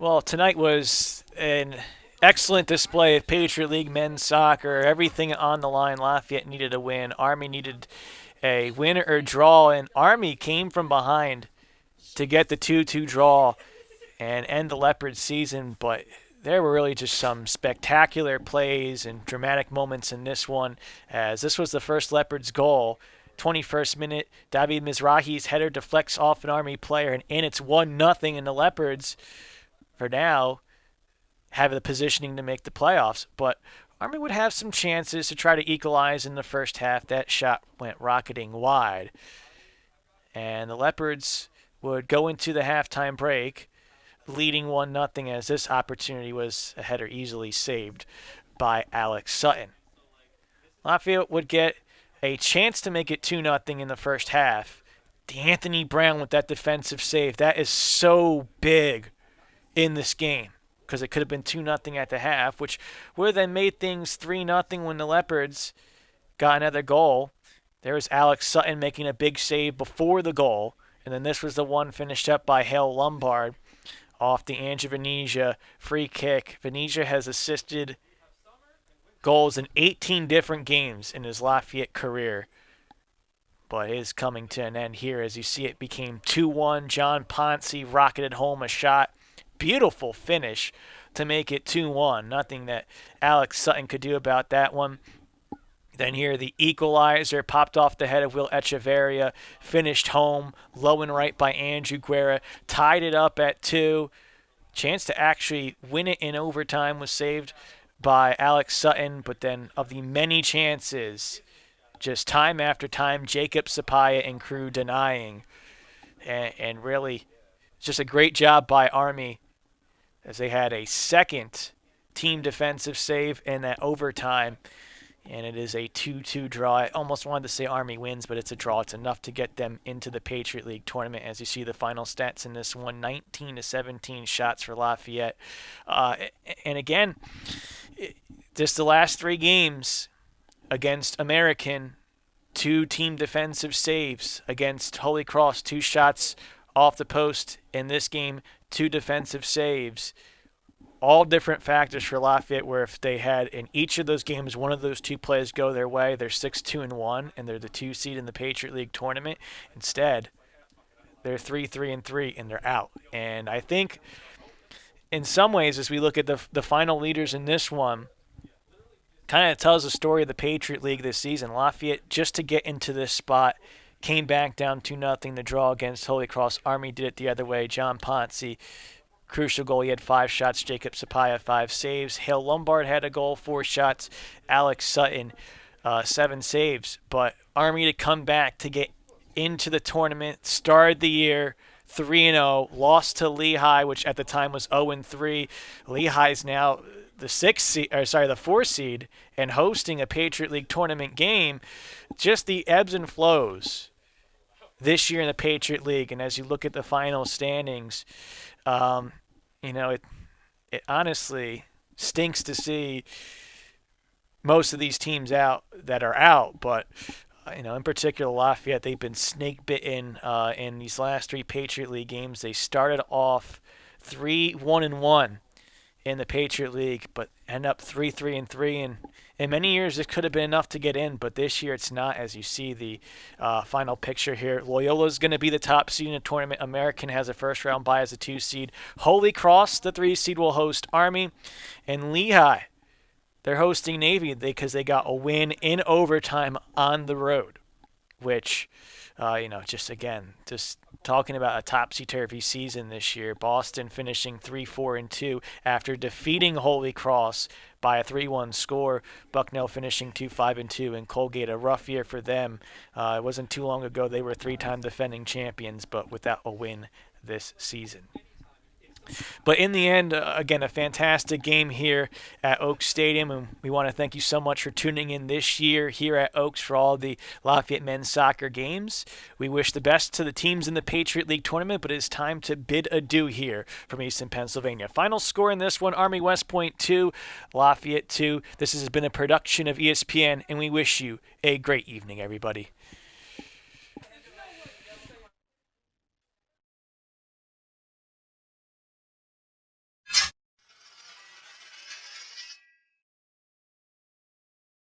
Well, tonight was an excellent display of Patriot League men's soccer. Everything on the line. Lafayette needed a win. Army needed a win or draw, and Army came from behind to get the 2-2 draw and end the Leopards' season. But there were really just some spectacular plays and dramatic moments in this one, as this was the first Leopards goal. 21st minute, David Mizrahi's header deflects off an Army player, and in it's 1-0, and the Leopards, for now, have the positioning to make the playoffs. But Army would have some chances to try to equalize in the first half. That shot went rocketing wide. And the Leopards would go into the halftime break leading 1-0, as this opportunity was a header easily saved by Alex Sutton. Lafayette would get a chance to make it 2-0 in the first half. D'Anthony Brown with that defensive save. That is so big in this game, because it could have been 2-0 at the half, which would have then made things 3-0 when the Leopards got another goal. There was Alex Sutton making a big save before the goal, and then this was the one finished up by Hale Lombard off the Anja Venezia free kick. Venezia has assisted goals in 18 different games in his Lafayette career, but it is coming to an end here. As you see, it became 2-1. John Ponce rocketed home a shot. Beautiful finish to make it 2-1. Nothing that Alex Sutton could do about that one. Then here, the equalizer popped off the head of Will Echeverria, finished home, low and right by Andrew Guerra, tied it up at 2. Chance to actually win it in overtime was saved by Alex Sutton, but then of the many chances, just time after time, Jacob Sapaya and crew denying. And really, just a great job by Army, as they had a second team defensive save in that overtime. And it is a 2-2 draw. I almost wanted to say Army wins, but it's a draw. It's enough to get them into the Patriot League tournament. As you see the final stats in this one, 19-17 shots for Lafayette. And again, just the last 3 games against American, 2 team defensive saves. Against Holy Cross, 2 shots off the post. In this game, 2 defensive saves. All different factors for Lafayette, where if they had in each of those games one of those 2 plays go their way, they're 6-2-1 and they're the 2 seed in the Patriot League tournament. Instead, they're 3-3-3 and they're out. And I think in some ways, as we look at the final leaders in this one, kind of tells the story of the Patriot League this season. Lafayette, just to get into this spot, came back down 2-0 the draw against Holy Cross. Army did it the other way. John Ponce, crucial goal. He had 5 shots. Jacob Sapaya, 5 saves. Hale Lombard had a goal, 4 shots. Alex Sutton, 7 saves. But Army to come back to get into the tournament, started the year 3-0, lost to Lehigh, which at the time was 0-3. Lehigh's now the 4th seed, and hosting a Patriot League tournament game. Just the ebbs and flows this year in the Patriot League. And as you look at the final standings, it honestly stinks to see most of these teams out that are out, but in particular Lafayette, they've been snake bitten in these last 3 Patriot League games. They started off 3-1-1 in the Patriot League, but end up 3-3-3, and in many years it could have been enough to get in, but this year it's not. As you see the final picture here, Loyola's going to be the top seed in the tournament. American has a first round bye as a 2 seed. Holy Cross, the 3 seed, will host Army, and Lehigh, they're hosting Navy because they got a win in overtime on the road, which just talking about a topsy-turvy season this year. Boston finishing 3-4-2 after defeating Holy Cross by a 3-1 score. Bucknell finishing 2-5-2, and Colgate, a rough year for them. It wasn't too long ago they were 3-time defending champions, but without a win this season. But in the end, again, a fantastic game here at Oaks Stadium, and we want to thank you so much for tuning in this year here at Oaks for all the Lafayette men's soccer games. We wish the best to the teams in the Patriot League tournament, but it's time to bid adieu here from Eastern Pennsylvania. Final score in this one, Army West Point 2, Lafayette 2. This has been a production of ESPN, and we wish you a great evening, everybody.